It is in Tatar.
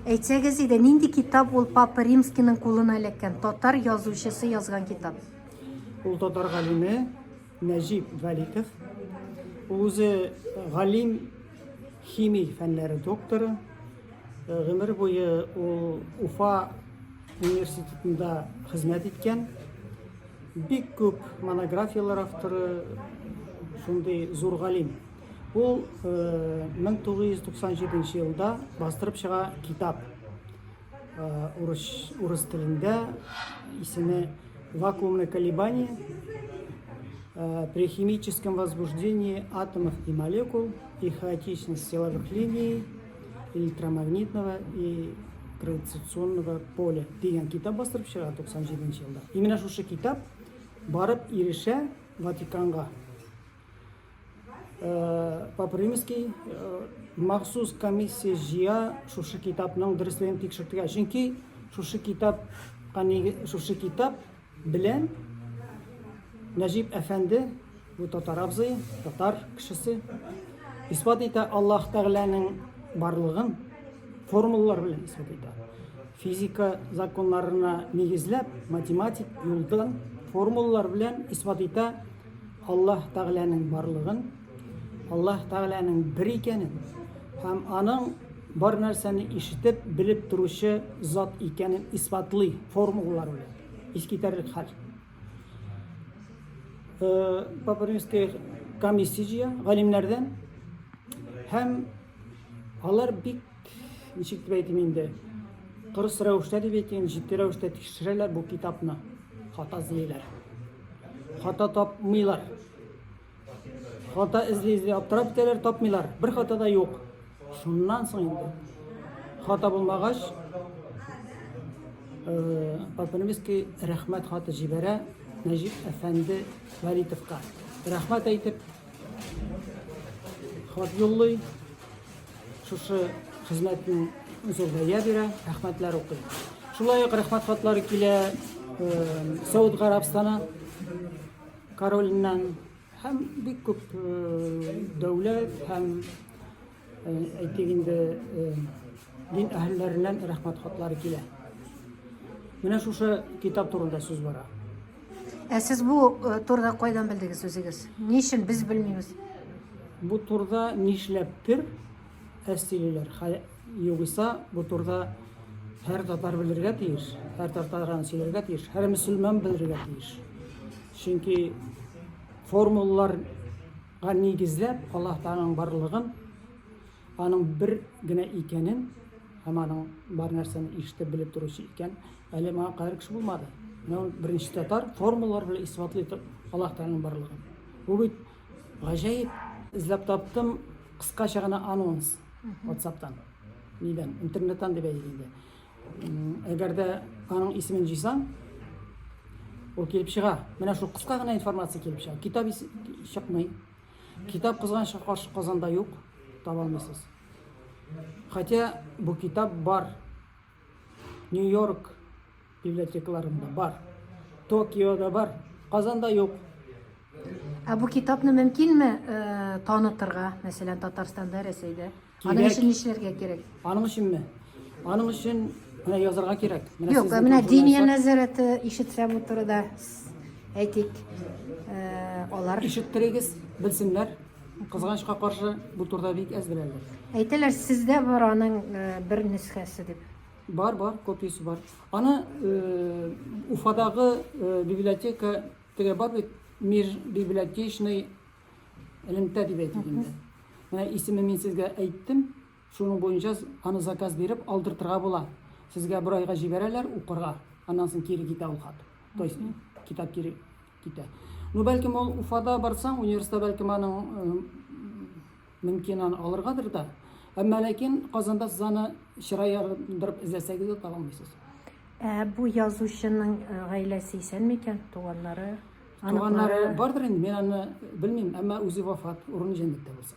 Әйтсәгез иде, нинди китап ул Папа Римскийның кулына эләккән? Татар язучысы язган китап. Ул татар галиме Нәҗип Вәлитов. Ул үзе галим, химия фәннәре докторы. Гомер буе ул Уфа университетында хезмәт иткән. Бик күп монографиялар авторы, шундый зур галим. Ул 1997 елда бастырып чыга китап. Урыс телендә, исеме «Вакуумные колебания при химическом возбуждении атомов и молекул и хаотичность силовых линий электромагнитного и гравитационного поля» деген китап бастырып чыга 97 елда. Именно шушы китап барып ирешә Ватиканга. Папа Римский махсус комиссия җыя шушы китапның дөрестлеген тикшертергә. Чөнки шушы китап белән Нәҗип әфәнде, бу татар абзый, татар кешесе, исбат итә Аллаһ Тәгаләнең барлыгын формулалар белән исбат итә. Физика законнарына нигезләп, математик юлдан формулалар белән исбат итә Аллаһ Тәгаләнең барлыгын, Аллаһ Тәгаләнең бер икәнен һәм аның бар нәрсәне ишетеп, белеп торучы зат икәнен исбатлый формулалар белән. Искитәрлек хәл. Папа Римский комиссия галимнәрдән һәм алар бик ничек дип әйтим инде, кырыс рәвештә дип әйтим, җитди рәвештә тикшерәләр бу китапны. Хата эзлиләр. Хата тапмыйлар. Хата эзли аптырап китәләр, тапмыйлар. Бер хата да юк. Шуннан соң инде хата булмагач, Папа Римский рәхмәт хаты җибәрә Нәҗип әфәнде Вәлитовка. Рәхмәт әйтеп хат юллый, шушы хезмәтнең зур бәя бирә, рәхмәтләр укый. Шулай ук рәхмәт хатлары килә Сауд Гарәбстаны королыннан һәм бик күп дәүләт һәм әйтик инде дин әһелләреннән рәхмәт хатлары килә. Менә шушы китап турында сүз бара. Сез бу турда кайдан белдегез үзегез? Ни өчен без белмибез? Бу турда нишләптер әстилеләр. Югыйса бу турда һәр татар белергә тиеш, һәр татардан сөйләргә тиеш, һәр мөселман белергә тиеш. Чөнки формулаларга нигезләп Аллаһ Тәгаләнең барлыгын, аның бер генә икәнен һәм аның бар нәрсәне ишетеп белеп торучы икән, әле моңа кадәр кеше булмады. Беренче татар формулалар белән исбатлый Аллаһ Тәгаләнең барлыгын. Бу бит гаҗәеп. Эзләп таптым кыскача гына анонс WhatsApp'тан. Нидән? Интернеттан дип әйтелде. Әгәр дә аның исемен җыйсаң, ул килеп чыга. Менә шул кыска гына информация килеп чыга. Китап чыкмый. Китап кызганча каршы Казанда юк, таба алмыйсыз. Хотя бу китап бар. Нью-Йорк библиотекаларында бар. Токиода бар. Казанда юк. Бу китапны мөмкинме танытырга, мәсәлән, Татарстанда, Рәсәйдә? Аның өчен нишләргә кирәк? Аның өченме? Аның өчен менә язарга кирәк. Юк, менә диния нәзарәте ишетсә бу турыда әйтик, алар ишеттерегез, белсеннәр. Кызганычка каршы бу турыда бик әз беләләр. Әйтәләр, сездә бар аның бер нөсхәсе дип. Бар, копиясы бар. Аны Уфадагы библиотека теге бар бит, мир библиотечный элемтә дип әйтелгән. Менә исемен мин сезгә әйттем, шуның буенча аны заказ биреп алдыртырга була. Сезгә бер айга җибәрәләр укырга, аннан соң кире китә ул хат. То есть китап кире китә. Бәлкем ул Уфада барсаң, университетта бәлкем аның мөмкин аны алыргадыр да. Әмма ләкин Казанда сез аны чырай ярындырып эзләсәгез дә таба алмыйсыз. Бу язучының гаиләсе исән микән, туганнары? Туганнары бардыр инде, мин аны белмим, әмма үзе вафат, урыны җәннәттә булса.